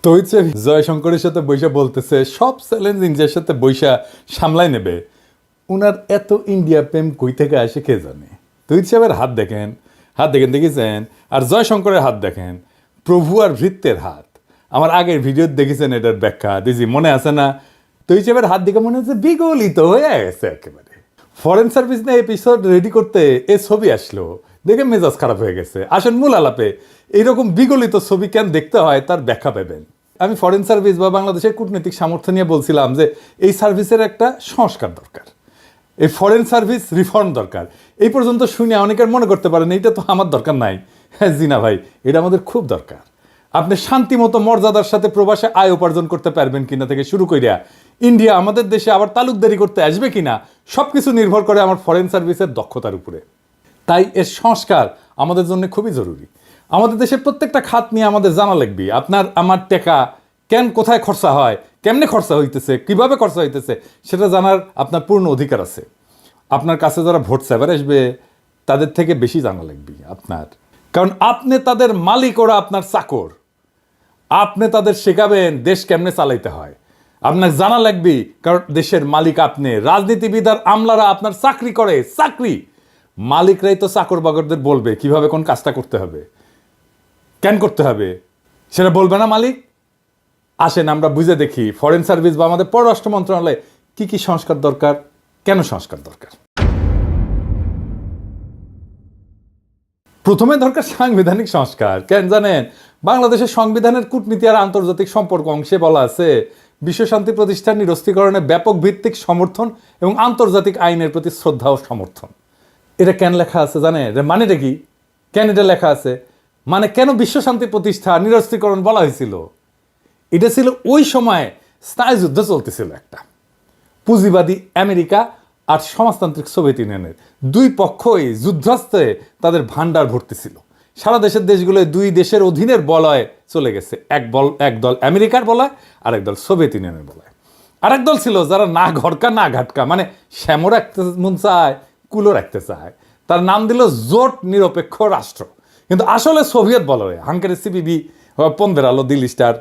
তো হচ্ছে জয়শঙ্করের সাথে বৈশা বলতেছে সব চ্যালেঞ্জ ইন্ডিয়ার সাথে বৈশা সামলাই নেবে। উনার এত ইন্ডিয়া প্রেম কই থেকে আসে কে জানে। তো সাহেবের হাত দেখেন দেখেছেন, আর জয়শঙ্করের হাত দেখেন, প্রভু আর ভৃত্যের হাত। আমার আগের ভিডিও দেখেছেন এটার ব্যাখ্যা দিয়েছি, মনে আছে না? তো সাহেবের হাত দেখে মনে হচ্ছে বিগলিত হয়ে গেছে একেবারে। ফরেন সার্ভিস নিয়ে এপিসোড রেডি করতে এ ছবি আসলো, দেখে মেজাজ খারাপ হয়ে গেছে। আসেন মূল আলাপে, এইরকম বিগলিত ছবি কেন দেখতে হয় তার ব্যাখ্যা পাবেন। আমি ফরেন সার্ভিস বা বাংলাদেশের কূটনৈতিক সামর্থ্য নিয়ে বলছিলাম যে এই সার্ভিসের একটা সংস্কার দরকার, এই ফরেন সার্ভিস রিফর্ম দরকার। এই পর্যন্ত শুনে অনেকের মনে করতে পারেন এইটা তো আমার দরকার নাই। হ্যাঁ জি না ভাই, এটা আমাদের খুব দরকার। আপনি শান্তিমতো মর্যাদার সাথে প্রবাসে আয় উপার্জন করতে পারবেন কিনা থেকে শুরু করিয়া ইন্ডিয়া আমাদের দেশে আবার তালুকদারি করতে আসবে কিনা সব কিছু নির্ভর করে আমার ফরেন সার্ভিসের দক্ষতার উপরে। তাই এর সংস্কার আমাদের জন্য খুবই জরুরি। আমাদের দেশের প্রত্যেকটা খাত নিয়ে আমাদের জানা লাগবে। আপনার আমার টাকা কেন কোথায় খরচা হয়, কেমনে খরচা হইতেছে, কিভাবে খরচা হইতেছে, সেটা জানার আপনার পূর্ণ অধিকার আছে। আপনার কাছে যারা ভোট সেবার আসবে তাদের থেকে বেশি জানা লাগবে আপনার, কারণ আপনি তাদের মালিক, ওরা আপনার চাকর। আপনি তাদের শেখাবেন দেশ কেমনে চালাইতে হয়, আপনার জানা লাগবে, কারণ দেশের মালিক আপনি। রাজনীতিবিদ আর আমলারা আপনার চাকরি করে, চাকরি। মালিকরাই তো চাকর বাকরদের বলবে কিভাবে কোন কাজটা করতে হবে, কেন করতে হবে, সেটা বলবে না মালিক? আসেন আমরা বুঝে দেখি ফরেন সার্ভিস বা আমাদের পররাষ্ট্র মন্ত্রণালয়ে কি কি সংস্কার দরকার, কেন সংস্কার দরকার। প্রথমে দরকার সাংবিধানিক সংস্কার। কেন জানেন? বাংলাদেশের সংবিধানের কূটনীতি আর আন্তর্জাতিক সম্পর্ক অংশে বলা আছে বিশ্বশান্তি প্রতিষ্ঠার নিরস্ত্রীকরণে ব্যাপক ভিত্তিক সমর্থন এবং আন্তর্জাতিক আইনের প্রতি শ্রদ্ধা ও সমর্থন। এটা কেন লেখা আছে জানেন? মানেটা কি? কেন এটা লেখা আছে? মানে কেন বিশ্বশান্তি প্রতিষ্ঠা নিরস্ত্রীকরণ বলা হয়েছিল? এটা ছিল ওই সময় স্নায়ুযুদ্ধ চলতেছিল একটা। পুঁজিবাদী আমেরিকা আর সমাজতান্ত্রিক সোভিয়েত ইউনিয়নের দুই পক্ষই যুদ্ধাস্ত্রে তাদের ভান্ডার ভর্তি ছিল। সারা দেশের দেশগুলো দুই দেশের অধীনের বলয়ে চলে গেছে। এক দল আমেরিকার বলয়, আর এক দল সোভিয়েত ইউনিয়নের বলয়। আর এক দল ছিল যারা না ঘরকা না ঘাটকা, মানে শ্যামো রাখতে মন চায়, কুলো রাখতে চায়। তার নাম দিল জোট নিরপেক্ষ রাষ্ট্র। কিন্তু আসলে সোভিয়েত বলয়, হাঙ্গেরি সিপিবি, পন্দের আলো, দিল্লি স্টার,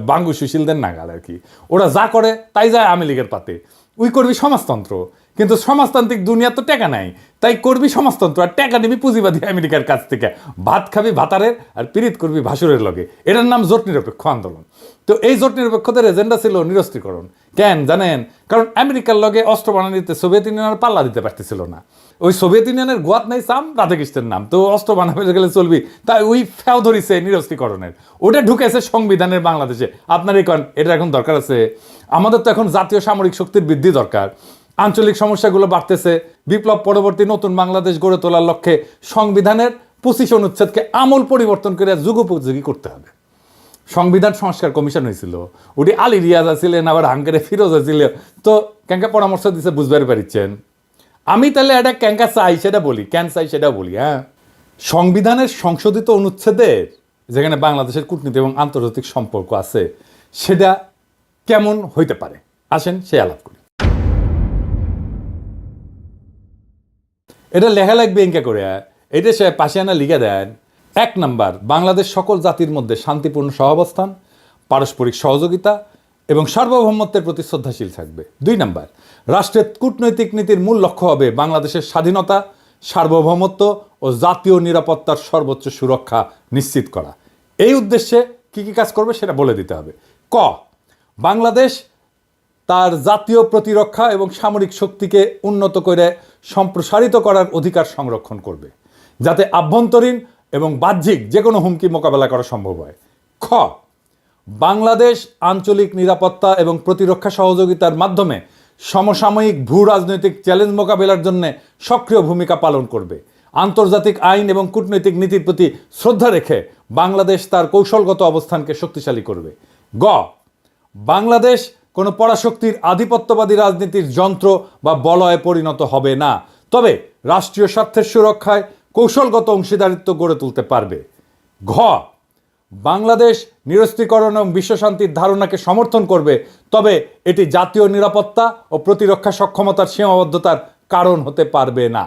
বাঙ্গু সুশীলদের নাগাল আর কি। ওরা যা করে তাই যায় আওয়ামী লীগের পাতে। উই করবি সমাজতন্ত্র, কিন্তু সমাজতান্ত্রিক দুনিয়া তো টাকা নাই, তাই করবি সমাজতন্ত্র আর টাকা নিবি পুঁজিবাদী আমেরিকার কাছ থেকে। ভাত খাবি ভাতারের আর পীড়িত করবি ভাসুরের লগে। এটার নাম জোট নিরপেক্ষ আন্দোলন। তো এই জোট নিরপেক্ষদের এজেন্ডা ছিল নিরস্ত্রীকরণ। কেন জানেন? কারণ আমেরিকার লগে অস্ত্র বানানিতে সোভিয়েত ইউনিয়নের পাল্লা দিতে পারতেছিল না। ওই সোভিয়েত ইউনিয়নের গোয়াত নাই সাম রাধাকৃষ্ণের নাম, তো অস্ত্র বানাবে গেলে চলবি, তাই ওই ফেও ধরিছে নিরস্ত্রীকরণের। ওটা ঢুকেছে সংবিধানের বাংলাদেশে। আপনার এই এটা এখন দরকার আছে। আমাদের তো এখন জাতীয় সামরিক শক্তির বৃদ্ধি দরকার। আঞ্চলিক সমস্যাগুলো বাড়তেছে। বিপ্লব পরবর্তী নতুন বাংলাদেশ গড়ে তোলার লক্ষ্যে সংবিধানের 25 অনুচ্ছেদকে আমূল পরিবর্তন করে যুগোপযোগী করতে হবে। সংবিধান সংস্কার কমিশন হয়েছিল, ওটি আলী রিয়াজ ছিলেন, আবার হাঙ্গেরে ফিরোজ ছিল। তো ক্যাঙ্কা পরামর্শ দিচ্ছে, বুঝতে পারছেন? আমি তাহলে এটা ক্যাঙ্কা চাই সেটা বলি, কেন চাই সেটা বলি। হ্যাঁ, সংবিধানের সংশোধিত অনুচ্ছেদের যেখানে বাংলাদেশের কূটনীতি এবং আন্তর্জাতিক সম্পর্ক আছে সেটা কেমন হইতে পারে, আসেন সে আলাপ করি। এটা লেখা লাগবে এঙ্কা করে, এটা সে পাশে আনা লিখে দেন। 1 নাম্বার, বাংলাদেশ সকল জাতির মধ্যে শান্তিপূর্ণ সহাবস্থান, পারস্পরিক সহযোগিতা এবং সার্বভৌমত্বের প্রতি শ্রদ্ধাশীল থাকবে। 2 নাম্বার, রাষ্ট্রের কূটনৈতিক নীতির মূল লক্ষ্য হবে বাংলাদেশের স্বাধীনতা, সার্বভৌমত্ব ও জাতীয় নিরাপত্তার সর্বোচ্চ সুরক্ষা নিশ্চিত করা। এই উদ্দেশ্যে কি কি কাজ করবে সেটা বলে দিতে হবে। ক, বাংলাদেশ তার জাতীয় প্রতিরক্ষা এবং সামরিক শক্তিকে উন্নত করে সম্প্রসারিত করার অধিকার সংরক্ষণ করবে, যাতে আভ্যন্তরীণ এবং বাহ্যিক যে কোনো হুমকি মোকাবেলা করা সম্ভব হয়। খ, বাংলাদেশ আঞ্চলিক নিরাপত্তা এবং প্রতিরক্ষা সহযোগিতার মাধ্যমে সমসাময়িক ভূ রাজনৈতিক চ্যালেঞ্জ মোকাবেলার জন্য সক্রিয় ভূমিকা পালন করবে। আন্তর্জাতিক আইন এবং কূটনৈতিক নীতির প্রতি শ্রদ্ধা রেখে বাংলাদেশ তার কৌশলগত অবস্থানকে শক্তিশালী করবে। গ, বাংলাদেশ কোনো পরাশক্তির আধিপত্যবাদী রাজনীতির যন্ত্র বা বলয়ে পরিণত হবে না, তবে রাষ্ট্রীয় স্বার্থের সুরক্ষায় কৌশলগত অংশীদারিত্ব গড়ে তুলতে পারবে। ঘ, বাংলাদেশ নিরস্ত্রীকরণ এবং বিশ্বশান্তির ধারণাকে সমর্থন করবে, তবে এটি জাতীয় নিরাপত্তা ও প্রতিরক্ষা সক্ষমতার সীমাবদ্ধতার কারণ হতে পারবে না।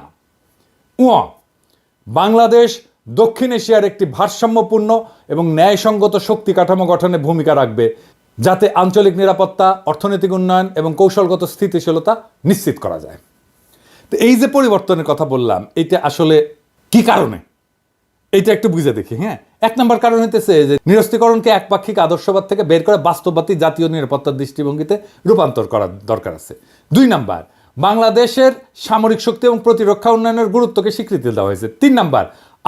বাংলাদেশ দক্ষিণ এশিয়ার একটি ভারসাম্যপূর্ণ এবং ন্যায়সঙ্গত শক্তি কাঠামো গঠনে ভূমিকা রাখবে, যাতে আঞ্চলিক নিরাপত্তা, অর্থনৈতিক উন্নয়ন এবং কৌশলগত স্থিতিশীলতা নিশ্চিত করা যায়। তো এই যে পরিবর্তনের কথা বললাম, এটা আসলে কি কারণে, এটা একটু বুঝে দেখি। হ্যাঁ, 1 নম্বর কারণ হইতেছে যে নিরস্ত্রীকরণকে একপাক্ষিক আদর্শবাদ থেকে বের করে বাস্তববাদী জাতীয় নিরাপত্তার দৃষ্টিভঙ্গিতে রূপান্তর করার দরকার আছে। 2 নম্বর, বাংলাদেশের সামরিক শক্তি এবং প্রতিরক্ষা উন্নয়নের গুরুত্বকে স্বীকৃতি দেওয়া হয়েছে। 3 নম্বর,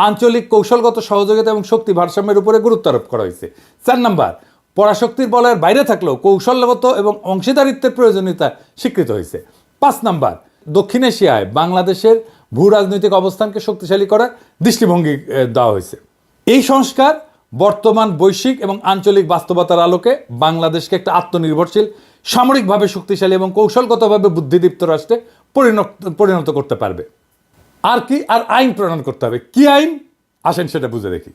আঞ্চলিক কৌশলগত সহযোগিতা এবং শক্তি ভারসাম্যের উপরে গুরুত্ব আরোপ করা হয়েছে। 4 নম্বর, পরাশক্তির বলয়ের বাইরে থাকলেও কৌশলগত এবং অংশীদারিত্বের প্রয়োজনীয়তা স্বীকৃত হয়েছে। 5 নম্বর, দক্ষিণ এশিয়ায় বাংলাদেশের ভূ রাজনৈতিক অবস্থানকে শক্তিশালী করার দৃষ্টিভঙ্গি দেওয়া হয়েছে। এই সংস্কার বর্তমান বৈশ্বিক এবং আঞ্চলিক বাস্তবতার আলোকে বাংলাদেশকে একটা আত্মনির্ভরশীল, সামরিকভাবে শক্তিশালী এবং কৌশলগতভাবে বুদ্ধিদীপ্ত রাষ্ট্রে পরিণত করতে পারবে। আর কি, আর আইন প্রণয়ন করতে হবে। কি আইন, আসেন সেটা বুঝে দেখি।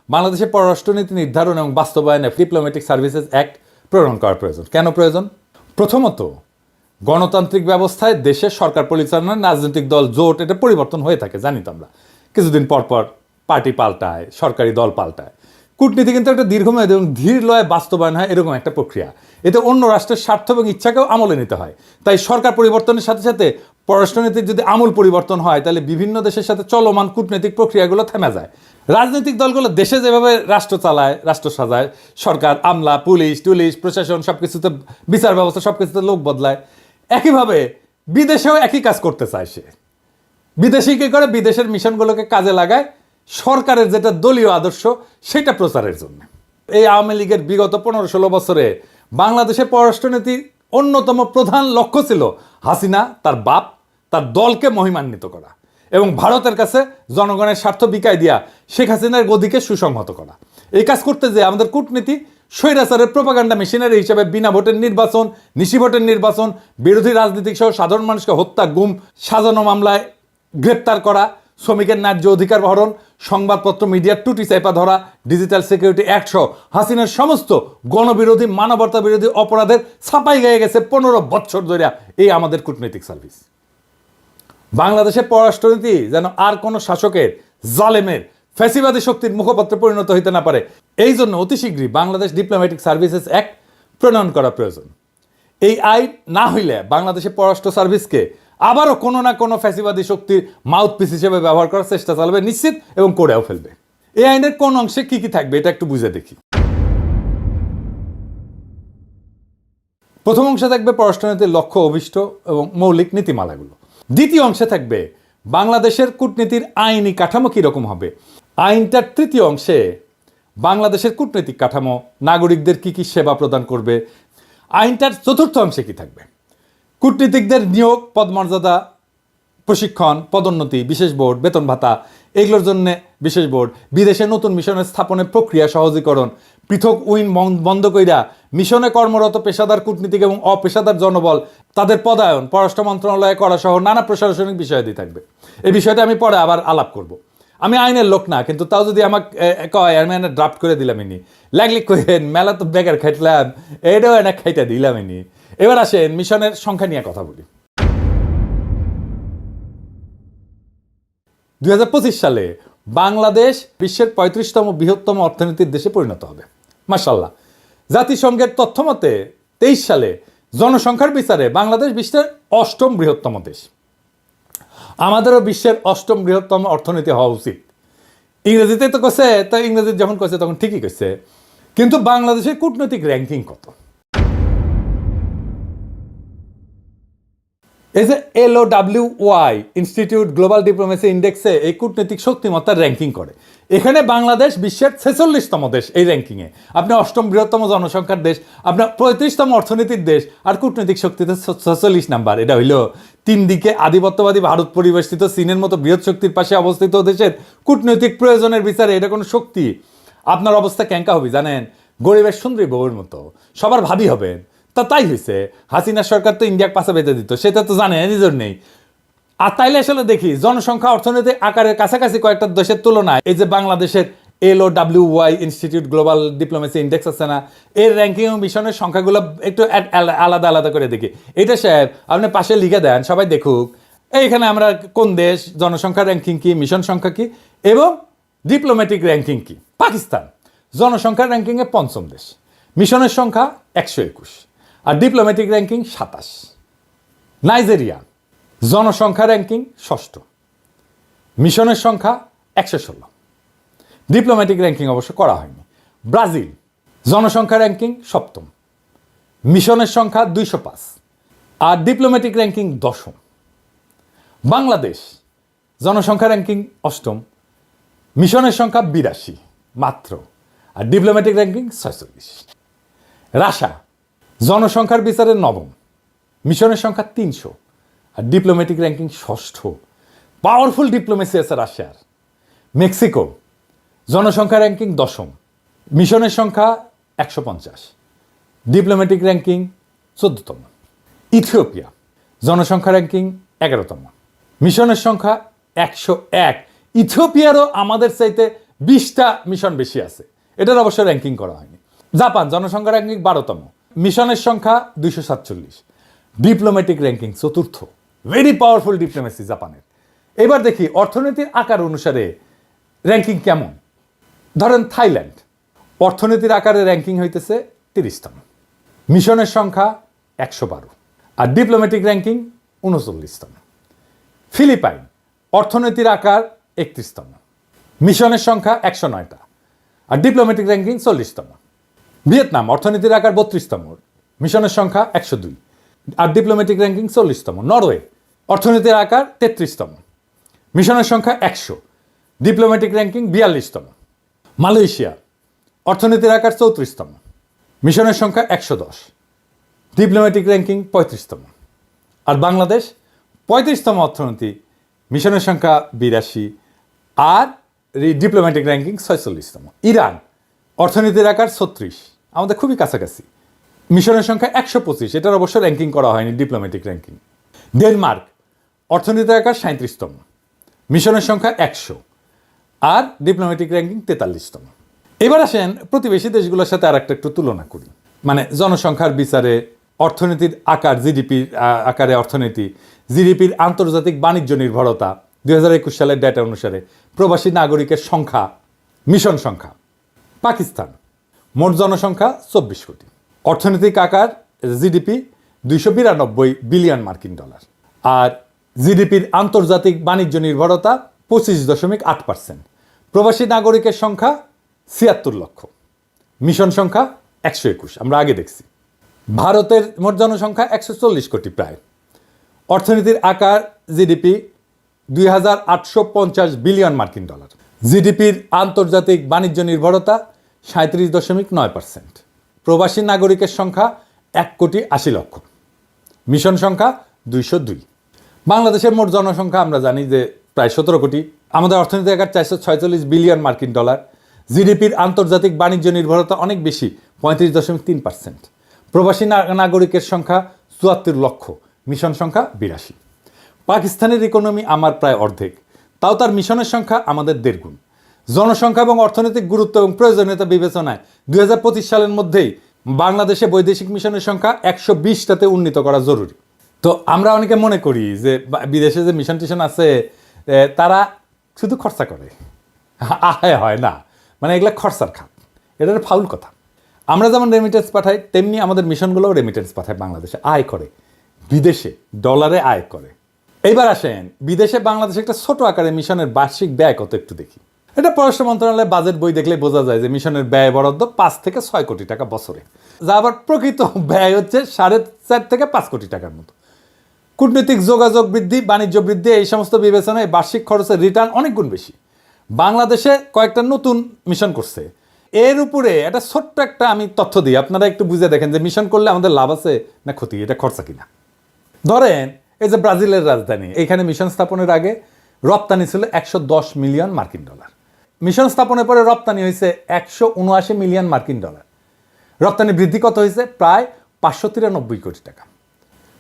বাংলাদেশের পররাষ্ট্রনীতি নির্ধারণ এবং বাস্তবায়নে ডিপ্লোম্যাটিক সার্ভিসেস অ্যাক্ট প্রণয়ন করা প্রয়োজন। কেন প্রয়োজন? প্রথমত, গণতান্ত্রিক ব্যবস্থায় দেশের সরকার পরিচালনার রাজনৈতিক দল, জোট, এটা পরিবর্তন হয়ে থাকে, জানি তো আমরা। কিছুদিন পর পর পার্টি পাল্টায়, সরকারি দল পাল্টায়। কূটনীতি কিন্তু একটা দীর্ঘমেয়াদী এবং ধীর লয়ে বাস্তবায়ন হয়, এরকম একটা প্রক্রিয়া। এতে অন্য রাষ্ট্রের স্বার্থ এবং ইচ্ছাকেও আমলে নিতে হয়। তাই সরকার পরিবর্তনের সাথে সাথে পররাষ্ট্রনীতির যদি আমূল পরিবর্তন হয়, তাহলে বিভিন্ন দেশের সাথে চলমান কূটনৈতিক প্রক্রিয়াগুলো থেমে যায়। রাজনৈতিক দলগুলো দেশে যেভাবে রাষ্ট্র চালায়, রাষ্ট্র সাজায়, সরকার, আমলা, পুলিশ টুলিশ, প্রশাসন, সব কিছুতে বিচার ব্যবস্থা, সব কিছুতে লোক বদলায়, একইভাবে বিদেশেও একই কাজ করতে চায় সে। বিদেশি কী করে? বিদেশের মিশনগুলোকে কাজে লাগায় সরকারের যেটা দলীয় আদর্শ সেটা প্রচারের জন্য। এই আওয়ামী লীগের বিগত 15-16 বছরে বাংলাদেশের পররাষ্ট্রনীতির অন্যতম প্রধান লক্ষ্য ছিল হাসিনা, তার বাপ, তার দলকে মহিমান্বিত করা এবং ভারতের কাছে জনগণের স্বার্থ বিকায় দিয়া শেখ হাসিনার গদিকে সুসংহত করা। এই কাজ করতে যে আমাদের কূটনীতি স্বৈরাচারের প্রোপাগান্ডা মেশিনারি হিসেবে বিনা ভোটের নির্বাচন, নিশি ভোটের নির্বাচন, বিরোধী রাজনীতিক সহ সাধারণ মানুষকে হত্যা, গুম, সাজানো মামলায় গ্রেপ্তার করা, শ্রমিকের ন্যায্য অধিকার হরণ, সংবাদপত্র মিডিয়ার টুটি চাইপা ধরা, ডিজিটাল সিকিউরিটি অ্যাক্ট সহ হাসিনার সমস্ত গণবিরোধী, মানবতা বিরোধী অপরাধের ছাপাই গিয়ে গেছে 15 বছর ধরে এই আমাদের কূটনৈতিক সার্ভিস। বাংলাদেশের পররাষ্ট্রনীতি যেন আর কোনো শাসকের, জালেমের, ফ্যাসিবাদী শক্তির মুখপাত্রে পরিণত হইতে না পারে, এই জন্য অতি শীঘ্রই বাংলাদেশ ডিপ্লোম্যাটিক সার্ভিসেস অ্যাক্ট প্রণয়ন করা প্রয়োজন। এই আইন না হইলে বাংলাদেশের পররাষ্ট্র সার্ভিসকে আবারও কোনো না কোনো ফ্যাসিবাদী শক্তির মাউথপিস হিসেবে ব্যবহার করার চেষ্টা চালাবে নিশ্চিত, এবং করেও ফেলবে। এই আইনের কোন অংশে কি কি থাকবে এটা একটু বুঝে দেখি। প্রথম অংশে থাকবে পররাষ্ট্রনীতির লক্ষ্য, অভিষ্ট এবং মৌলিক নীতিমালাগুলো। দ্বিতীয় অংশে থাকবে বাংলাদেশের কূটনীতির আইনি কাঠামো কীরকম হবে। আইনটার তৃতীয় অংশে বাংলাদেশের কূটনৈতিক কাঠামো, নাগরিকদের কি কি সেবা প্রদান করবে। আইনটার চতুর্থ অংশে কি থাকবে? কূটনীতিকদের নিয়োগ, পদমর্যাদা, প্রশিক্ষণ, পদোন্নতি, বিশেষ বোর্ড, বেতন ভাতা, এগুলোর জন্য বিশেষ বোর্ড, বিদেশে নতুন মিশনের স্থাপনের প্রক্রিয়া সহজীকরণ, পৃথক উইং বন্ধ কইরা মিশনে কর্মরত পেশাদার কূটনীতিক এবং অপেশাদার জনবল তাদের পদায়ন পররাষ্ট্র মন্ত্রণালয়ে করা সহ নানা প্রশাসনিক বিষয়াদি থাকবে। এই বিষয়টা আমি পরে আবার আলাপ করব। আমি আইনের লোক না, কিন্তু তাও যদি আমাকে কয় আমি এনে ড্রাফট করে দিলাম ইনি, লাগলে কহেন মেলা তো বেকার খাইটলাম, এটাও এনে খাইটা দিলাম ইনি। এবার আসেন মিশনের সংখ্যা নিয়ে কথা বলি। 2025 সালে বাংলাদেশ বিশ্বের 35তম বৃহত্তম অর্থনীতির দেশে পরিণত হবে, মাশাআল্লাহ। জাতিসংঘের তথ্য মতে 23 সালে জনসংখ্যার বিচারে বাংলাদেশ বিশ্বের 8ম বৃহত্তম দেশ। আমাদেরও বিশ্বের 8ম বৃহত্তম অর্থনীতি হওয়া উচিত। ইংরেজিতে তো কছে, তাই ইংরেজি যখন কছে তখন ঠিকই কছে, কিন্তু বাংলাদেশের কূটনৈতিক র্যাঙ্কিং কত? এই যে LOWY ইনস্টিটিউট গ্লোবাল ডিপ্লোমেসি ইন্ডেক্সে এই কূটনৈতিক শক্তিমত্তার র্যাঙ্কিং করে। এখানে বাংলাদেশ বিশ্বের 46তম দেশ এই র্যাঙ্কিংয়ে। আপনি 8ম বৃহত্তম জনসংখ্যার দেশ, আপনার 35তম অর্থনীতির দেশ, আর কূটনৈতিক শক্তিতে 46 নাম্বার। এটা হইল 3 দিকে আধিপত্যবাদী ভারত পরিবেষ্টিত চীনের মতো বৃহৎ শক্তির পাশে অবস্থিত দেশের কূটনৈতিক প্রয়োজনের বিচারে এটা কোনো শক্তি। আপনার অবস্থা ক্যাঙ্কা হবে জানেন? গরিবের সুন্দরী বউয়ের মতো, সবার ভাবি হবেন। তাই হয়েছে, হাসিনা সরকার তো ইন্ডিয়াকে পাশে বেঁধে দিত, সেটা তো জানে নিজের নেই। আর তাইলে আসলে দেখি জনসংখ্যা অর্থনৈতিক আকারের কাছাকাছি কয়েকটা দেশের তুলনায় এই যে বাংলাদেশের LOWY institute global diplomacy index আছে না, এর র্যাঙ্কিং ও মিশনের সংখ্যাগুলো একটু আলাদা আলাদা করে দেখি। এটা সাহেব আপনি পাশে লিখে দেন, সবাই দেখুক। এইখানে আমরা কোন দেশ, জনসংখ্যা র্যাঙ্কিং কি, মিশন সংখ্যা কি এবং ডিপ্লোম্যাটিক র্যাঙ্কিং কি। পাকিস্তান জনসংখ্যা র্যাঙ্কিংয়ে পঞ্চম দেশ, মিশনের সংখ্যা 121 আর ডিপ্লোম্যাটিক র্যাঙ্কিং 27। নাইজেরিয়া জনসংখ্যা র্যাঙ্কিং ষষ্ঠ, মিশনের সংখ্যা 116, ডিপ্লোম্যাটিক র্যাঙ্কিং অবশ্য করা হয়নি। ব্রাজিল জনসংখ্যা র্যাঙ্কিং সপ্তম, মিশনের সংখ্যা 205 আর ডিপ্লোম্যাটিক র্যাঙ্কিং দশম। বাংলাদেশ জনসংখ্যা র্যাঙ্কিং অষ্টম, মিশনের সংখ্যা 82 মাত্র আর ডিপ্লোম্যাটিক র্যাঙ্কিং 46। রাশিয়া জনসংখ্যার বিচারে নবম, মিশনের সংখ্যা 300 আর ডিপ্লোম্যাটিক র্যাঙ্কিং ষষ্ঠ। পাওয়ারফুল ডিপ্লোমেসি আছে রাশিয়ার। মেক্সিকো জনসংখ্যা র্যাঙ্কিং দশম, মিশনের সংখ্যা 150, ডিপ্লোম্যাটিক র্যাঙ্কিং 14তম। ইথিওপিয়া জনসংখ্যা র্যাঙ্কিং 11তম, মিশনের সংখ্যা 101। ইথিওপিয়ারও আমাদের চাইতে 20টা মিশন বেশি আছে, এটার অবশ্য র্যাঙ্কিং করা হয়নি। জাপান জনসংখ্যা র্যাঙ্কিং 12তম, মিশনের সংখ্যা 247, ডিপ্লোম্যাটিক র্যাঙ্কিং চতুর্থ। ভেরি পাওয়ারফুল ডিপ্লোমেসি জাপানের। এবার দেখি অর্থনীতির আকার অনুসারে র্যাঙ্কিং কেমন। ধরেন থাইল্যান্ড অর্থনীতির আকারে র্যাঙ্কিং হইতেছে 30তম, মিশনের সংখ্যা 112 আর ডিপ্লোম্যাটিক র্যাঙ্কিং 39তম। ফিলিপাইন অর্থনীতির আকার 31তম, মিশনের সংখ্যা 109টা আর ডিপ্লোম্যাটিক র্যাঙ্কিং 40তম। ভিয়েতনাম অর্থনীতির আকার 32তম, মিশনের সংখ্যা 102 আর ডিপ্লোম্যাটিক র্যাঙ্কিং 40তম। নরওয়ে অর্থনীতির আকার 33তম, মিশনের সংখ্যা 100, ডিপ্লোম্যাটিক র্যাঙ্কিং 42তম। মালয়েশিয়া অর্থনীতির আকার 34তম, মিশনের সংখ্যা 110, ডিপ্লোম্যাটিক র্যাঙ্কিং 35তম। আর বাংলাদেশ 35তম অর্থনীতি, মিশনের সংখ্যা 82 আর ডিপ্লোম্যাটিক র্যাঙ্কিং 46তম। ইরান অর্থনীতির আকার 36, আমাদের খুবই কাছাকাছি, মিশনের সংখ্যা 125, এটার অবশ্য র্যাঙ্কিং করা হয়নি ডিপ্লোম্যাটিক র্যাঙ্কিং। ডেনমার্ক অর্থনীতির আকার 37তম, মিশনের সংখ্যা 100 আর ডিপ্লোম্যাটিক র্যাঙ্কিং 43তম। এবার আসেন প্রতিবেশী দেশগুলোর সাথে আর একটু তুলনা করি, মানে জনসংখ্যার বিচারে, অর্থনীতির আকার, জিডিপির আকারে অর্থনীতি, জিডিপির আন্তর্জাতিক বাণিজ্য নির্ভরতা 2021 সালের ডেটা অনুসারে, প্রবাসী নাগরিকের সংখ্যা, মিশন সংখ্যা। পাকিস্তান মোট জনসংখ্যা 24 কোটি, অর্থনৈতিক আকার জিডিপি 292 বিলিয়ন মার্কিন ডলার আর জিডিপির আন্তর্জাতিক বাণিজ্য নির্ভরতা 25.8%। প্রবাসী নাগরিকের সংখ্যা 76 লক্ষ, মিশন সংখ্যা 121, আমরা আগে দেখছি। ভারতের মোট জনসংখ্যা 140 কোটি প্রায়, অর্থনীতির আকার জিডিপি 2850 বিলিয়ন মার্কিন ডলার, জিডিপির আন্তর্জাতিক বাণিজ্য নির্ভরতা 37.9%। প্রবাসী নাগরিকের সংখ্যা 1,80,00,000, মিশন সংখ্যা 202। বাংলাদেশের মোট জনসংখ্যা আমরা জানি যে প্রায় 17 কোটি, আমাদের অর্থনীতির আকার 446 বিলিয়ন মার্কিন ডলার, জিডিপির আন্তর্জাতিক বাণিজ্য নির্ভরতা অনেক বেশি 35.3%। প্রবাসী নাগরিকের সংখ্যা 74 লক্ষ, মিশন সংখ্যা 82। পাকিস্তানের ইকোনমি আমার প্রায় অর্ধেক, তাও তার মিশনের সংখ্যা আমাদের 1.5 গুণ। জনসংখ্যা এবং অর্থনৈতিক গুরুত্ব এবং প্রয়োজনীয়তা বিবেচনায় 2025 সালের মধ্যেই বাংলাদেশে বৈদেশিক মিশনের সংখ্যা 120টাতে উন্নীত করা জরুরি। তো আমরা অনেকে মনে করি যে বিদেশে যে মিশন টিশন আছে তারা শুধু খরচা করে, আয় হয় না, মানে এগুলা খরচার খাত, এটা ফাউল কথা। আমরা যেমন রেমিটেন্স পাঠাই, তেমনি আমাদের মিশনগুলোও রেমিটেন্স পাঠায়, বাংলাদেশে আয় করে, বিদেশে ডলারে আয় করে। এইবার আসেন বিদেশে বাংলাদেশে একটা ছোট আকারে মিশনের বার্ষিক ব্যয় কত একটু দেখি। এটা পররাষ্ট্র মন্ত্রণালয়ের বাজেট বই দেখলে বোঝা যায় যে মিশনের ব্যয় বরাদ্দ 5 থেকে 6 কোটি টাকা বছরে, যা আবার প্রকৃত ব্যয় হচ্ছে 4.5 থেকে 5 কোটি টাকার মতো। কূটনৈতিক যোগাযোগ বৃদ্ধি, বাণিজ্য বৃদ্ধি, এই সমস্ত বিবেচনায় বার্ষিক খরচের রিটার্ন অনেক গুণ বেশি। বাংলাদেশে কয়েকটা নতুন মিশন করছে, এর উপরে একটা ছোট্ট একটা আমি তথ্য দিই, আপনারা একটু বুঝে দেখেন যে মিশন করলে আমাদের লাভ আছে না ক্ষতি, এটা খরচা কিনা। ধরেন এই যে ব্রাজিলের রাজধানী, এখানে মিশন স্থাপনের আগে রপ্তানি ছিল 110 মিলিয়ন মার্কিন ডলার, মিশন স্থাপনের পরে রপ্তানি হয়েছে 179 মিলিয়ন মার্কিন ডলার, রপ্তানি বৃদ্ধি কত হয়েছে? প্রায় 593 কোটি টাকা।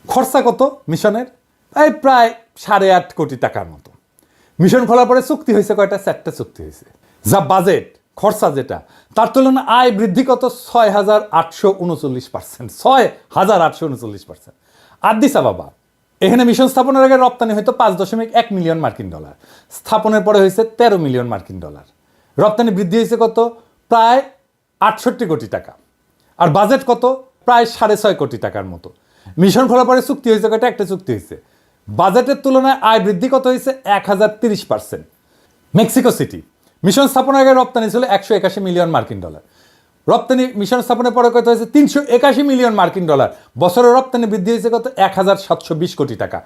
খরচা কত মিশনের? এই প্রায় 8.5 কোটি টাকার মতো। মিশন খোলার পরে চুক্তি হয়েছে কয়টা? 4টা চুক্তি হয়েছে। যা বাজেট খরচা যেটা, তার তুলনায় আয় বৃদ্ধি কত? 6,839%, 6,839%। আদিস আবাবা এখানে মিশন স্থাপনের আগে রপ্তানি হয়তো 5.1 মিলিয়ন মার্কিন ডলার, স্থাপনের পরে হয়েছে 13 মিলিয়ন মার্কিন ডলার। রপ্তানি বৃদ্ধি হয়েছে কত? প্রায় 68 কোটি টাকা। আর বাজেট কত? প্রায় 6.5 কোটি টাকার মতো। মিশন খোলার পরে চুক্তি হয়েছে কয়টা? একটা চুক্তি হয়েছে। বাজেটের তুলনায় আয় বৃদ্ধি কত হয়েছে? 1030%। মেক্সিকো সিটি মিশন স্থাপনের আগে রপ্তানি ছিল 181 মিলিয়ন মার্কিন ডলার। রপ্তানি মিশন স্থাপনের পরে কত হয়েছে? 381 মিলিয়ন মার্কিন ডলার। বছরের রপ্তানি বৃদ্ধি হয়েছে কত? 1720 কোটি টাকা।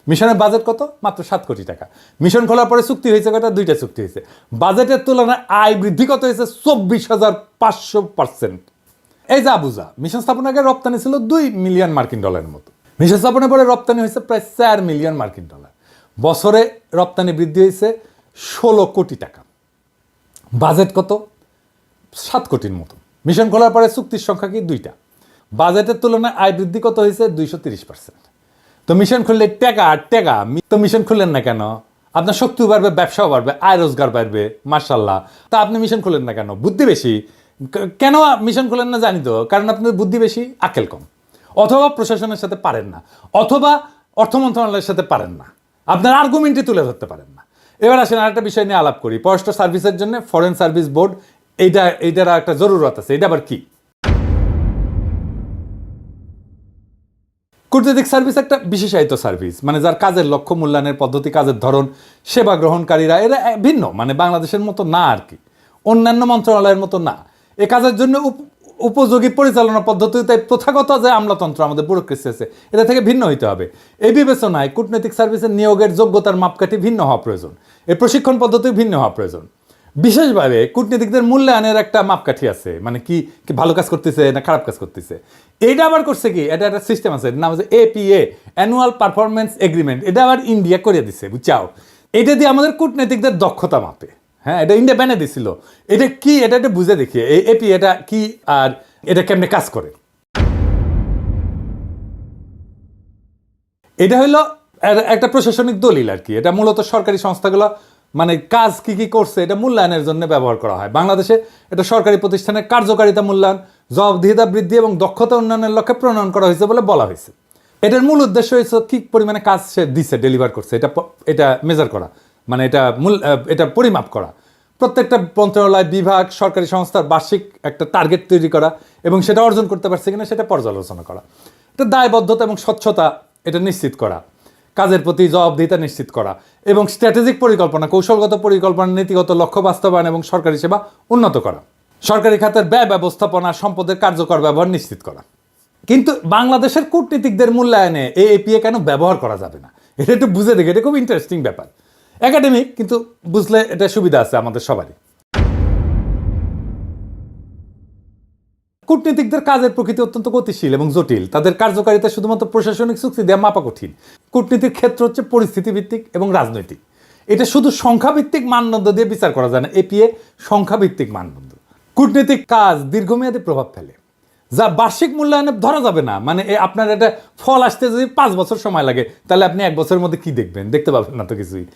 মিশনের বাজেট কত? মাত্র 7 কোটি টাকা। মিশন খোলার পরে চুক্তি হয়েছে কয়টা? 2টা চুক্তি হয়েছে। বাজেটের তুলনায় আয় বৃদ্ধি কত হয়েছে? 24,500%। এই যা বুঝা, মিশন স্থাপনের আগে রপ্তানি ছিল 2 মিলিয়ন মার্কিন ডলারের মতো। মিশন স্থাপনের পরে রপ্তানি হয়েছে প্রায় 4 মিলিয়ন মার্কিন ডলার। বছরে রপ্তানি বৃদ্ধি হয়েছে 16 কোটি টাকা। বাজেট কত? 7 কোটির মতো। মিশন খোলার পরে চুক্তির সংখ্যা কি? 2টা। বাজেটের তুলনায় আয় বৃদ্ধি কত হয়েছে? 230%। তো মিশন খুললে টাকা টাকা, তো মিশন খুললেন না কেন? আপনার শক্তিও বাড়বে, ব্যবসাও বাড়বে, আয় রোজগার বাড়বে, মার্শাল্লাহ। তা আপনি মিশন খুলেন না কেন? বুদ্ধি বেশি। কেন মিশন খুলেন না জানি তো, কারণ আপনার বুদ্ধি বেশি, আকেল কম, অথবা প্রশাসনের সাথে পারেন না, অথবা অর্থ মন্ত্রণালয়ের সাথে পারেন না, আপনার আর্গুমেন্টই তুলে ধরতে পারেন না। এবার আসেন আরেকটা বিষয় নিয়ে আলাপ করি। পররাষ্ট্র সার্ভিসের জন্য ফরেন সার্ভিস বোর্ড, এইটার একটা জরুরত আছে। এটা আবার কি? কূটনৈতিক সার্ভিস একটা বিশেষায়িত সার্ভিস, মানে যার কাজের লক্ষ্য, মূল্যায়নের পদ্ধতি, কাজের ধরন, সেবা গ্রহণকারীরা এরা ভিন্ন, মানে বাংলাদেশের মতো না আর কি, অন্যান্য মন্ত্রণালয়ের মতো না। এ কাজের জন্য উপযোগী পরিচালনা পদ্ধতি, তাই প্রথাগত যে আমলাতন্ত্র আমাদের ব্যুরোক্রেসি আছে, এটা থেকে ভিন্ন হইতে হবে। এই বিবেচনায় কূটনৈতিক সার্ভিসের নিয়োগের যোগ্যতার মাপকাঠি ভিন্ন হওয়া প্রয়োজন, এর প্রশিক্ষণ পদ্ধতি ভিন্ন হওয়া প্রয়োজন। বিশেষভাবে কূটনীতিকদের মূল্যায়নের একটা মাপকাঠি আছে, মানে কি ভালো কাজ করতেছে না খারাপ কাজ করতেছে। এইটা আবার করছে কি, এটা একটা সিস্টেম আছে, নাম হচ্ছে APA, অ্যানুয়াল পারফরমেন্স এগ্রিমেন্ট। এটা আবার ইন্ডিয়া করে দিছে, বুঝছাও। এটা দিয়ে আমাদের কূটনীতিকদের দক্ষতা মাপে। হ্যাঁ, এটা ইন্ডিয়া ব্যানে দিছিল। এটা কি, এটা একটা বুঝে দেখি এই APA এটা কি আর এটা কেমনে কাজ করে। এটা হলো একটা প্রশাসনিক দলিল আর কি। এটা মূলত সরকারি সংস্থাগুলো মানে কাজ কি কি করছে এটা মূল্যায়নের জন্য ব্যবহার করা হয়। বাংলাদেশে এটা সরকারি প্রতিষ্ঠানের কার্যকারিতা মূল্যায়ন, জবাবদিহিতা বৃদ্ধি এবং দক্ষতা উন্নয়নের লক্ষ্যে প্রণয়ন করা হয়েছে বলে বলা হয়েছে। এটার মূল উদ্দেশ্য হয়েছে কি পরিমাণে কাজ সে দিছে, ডেলিভার করছে, এটা মেজার করা, মানে এটা পরিমাপ করা। প্রত্যেকটা মন্ত্রণালয়, বিভাগ, সরকারি সংস্থার বার্ষিক একটা টার্গেট তৈরি করা এবং সেটা অর্জন করতে পারছে কিনা সেটা পর্যালোচনা করা। এটা দায়বদ্ধতা এবং স্বচ্ছতা এটা নিশ্চিত করা, কাজের প্রতি জবাবদিহিতা নিশ্চিত করা এবং স্ট্র্যাটেজিক পরিকল্পনা, কৌশলগত পরিকল্পনা, নীতিগত লক্ষ্য বাস্তবায়ন এবং সরকারি সেবা উন্নত করা, সরকারি খাতের ব্যয় ব্যবস্থাপনা, সম্পদের কার্যকর ব্যবহার নিশ্চিত করা। কিন্তু বাংলাদেশের কূটনীতিকদের মূল্যায়নে এই APA কেন ব্যবহার করা যাবে না, এটা একটু বুঝে দেখে। এটা খুব ইন্টারেস্টিং ব্যাপার, একাডেমিক, কিন্তু বুঝলে এটা সুবিধা আছে আমাদের সবারই। কূটনীতিকদের কাজের প্রকৃতি অত্যন্ত গতিশীল এবং জটিল। তাদের কার্যকারিতা শুধুমাত্র প্রশাসনিক চুক্তি দেওয়া মাপা কঠিন। কূটনীতির ক্ষেত্র হচ্ছে পরিস্থিতি ভিত্তিক এবং রাজনৈতিক। এটা শুধু সংখ্যাভিত্তিক মানদণ্ড দিয়ে বিচার করা যায় না। APA সংখ্যাভিত্তিক মানদণ্ড। কূটনীতিক কাজ দীর্ঘমেয়াদী প্রভাব ফেলে, যা বার্ষিক মূল্যায়নে ধরা যাবে না। মানে আপনার এটা ফল আসতে যদি 5 বছর সময় লাগে, তাহলে আপনি 1 বছরের মধ্যে কি দেখবেন? দেখতে পাবেন না তো কিছুই।